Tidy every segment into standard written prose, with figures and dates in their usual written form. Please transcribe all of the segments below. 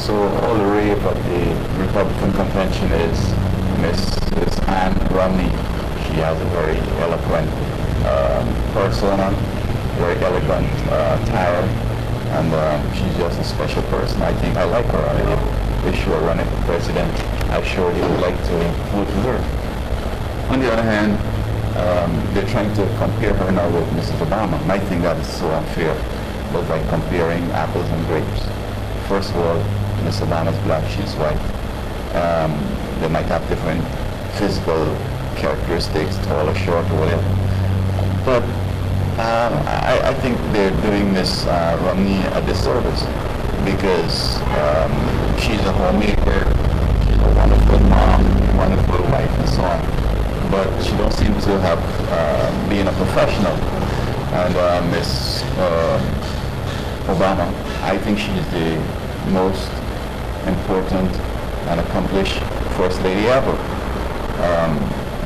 So all the rave at the Republican convention is Mrs. Ann Romney. She has a very eloquent persona, very elegant attire, and she's just a special person. I think I like her. If she were running for president, I surely would like to vote for her. On the other hand, they're trying to compare her now with Mrs. Obama. I think that is so unfair. But like comparing apples and grapes. First of all, Miss Obama's black, she's white. They might have different physical characteristics, tall or short or whatever. But I think they're doing Miss Romney a disservice because she's a homemaker, she's a wonderful mom, wonderful wife, and so on. But she don't seem to have been a professional. And Miss Obama, I think she's the most important and accomplished First Lady ever.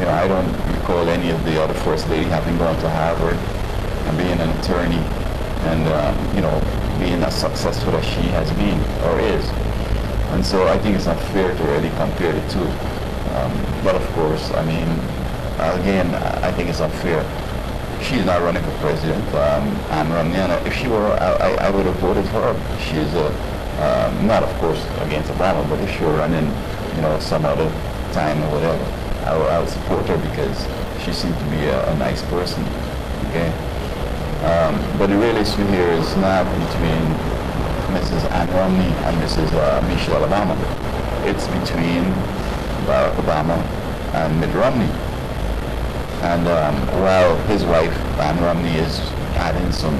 I don't recall any of the other First Lady having gone to Harvard and being an attorney and, being as successful as she has been or is. And so I think it's unfair to really compare the two. But of course, again, I think it's unfair. She's not running for president. Ann Romney, and if she were, I would have voted for her. She's not, of course, against Obama, but if she were running, some other time or whatever, I would support her because she seemed to be a nice person. Okay. But the real issue here is not between Mrs. Ann Romney and Mrs. Michelle Obama. It's between Barack Obama and Mitt Romney. And while his wife, Ann Romney, is adding some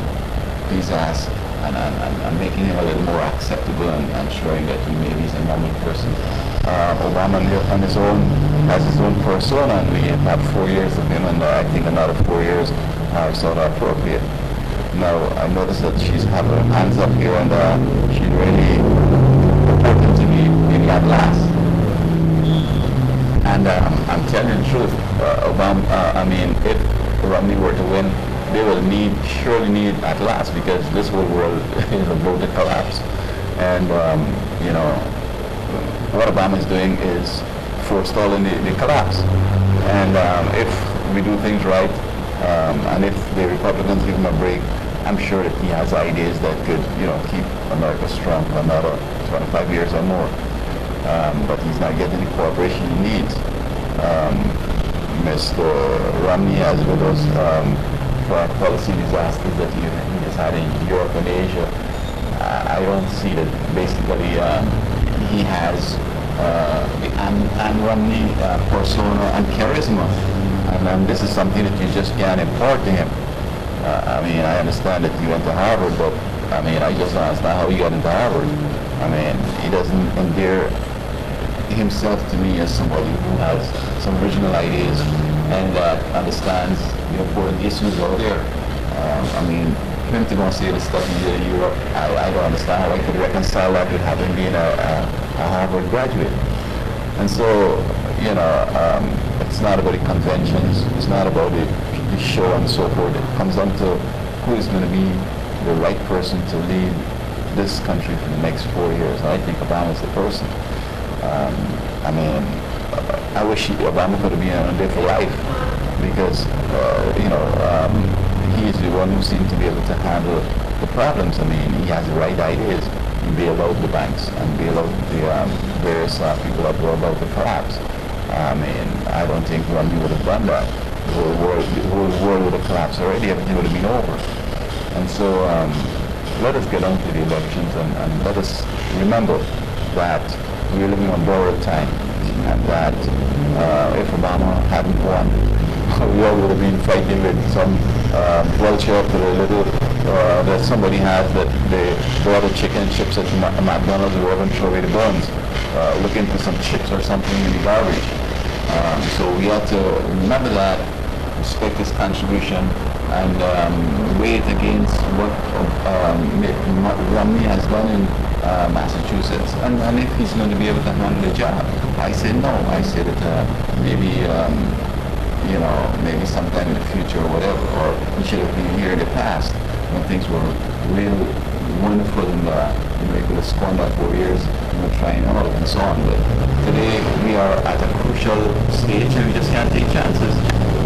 pizzazz and making him a little more acceptable and showing that he maybe is a normal person, Obama on his own has his own persona, and we have 4 years of him, and I think another 4 years are sort of appropriate. Now, I noticed that she's have her hands up here, and she really hoping to be maybe at last. And I'm telling you the truth, if Romney were to win, they will surely need at last, because this whole world is about to collapse. And, what Obama is doing is forestalling the collapse. And if we do things right, and if the Republicans give him a break, I'm sure that he has ideas that could, keep America strong for another 25 years or more. But he's not getting the cooperation he needs. Mr. Romney has with us foreign policy disasters that he has had in Europe and Asia. I don't see that basically he has the Ann Romney persona and charisma. And this is something that you just can't impart to him. I understand that you went to Harvard, but I just don't understand how he got into Harvard. He doesn't endear himself to me as somebody who has some original ideas and understands the important issues out there. For him to go and say the stuff he did in Europe, I don't understand how I could reconcile that with having been a Harvard graduate. And so, it's not about the conventions, it's not about the show and so forth. It comes down to who is going to be the right person to lead this country for the next 4 years. And I think Obama is the person. I wish Obama could have been on a different life because, he's the one who seems to be able to handle the problems. He has the right ideas. He bailed out the banks and bailed out the various people that were about to collapse. I don't think Romney would have done that. The whole world would have collapsed already. Everything would have been over. And so let us get on to the elections and let us remember that we're living on borrowed time, and that if Obama hadn't won, we all would have been fighting with some vulture up to the little that somebody has that they bought a chicken and chips at McDonald's or wherever and throw away the buns, looking for some chips or something in the garbage. So we have to remember that, respect his contribution, and weigh it against what Romney has done in Massachusetts, and if he's going to be able to handle the job. I say no. I say that maybe sometime in the future or whatever, or he should have been here in the past when things were real wonderful and you could have squandered 4 years, trying out and so on. But today we are at a crucial stage and we just can't take chances.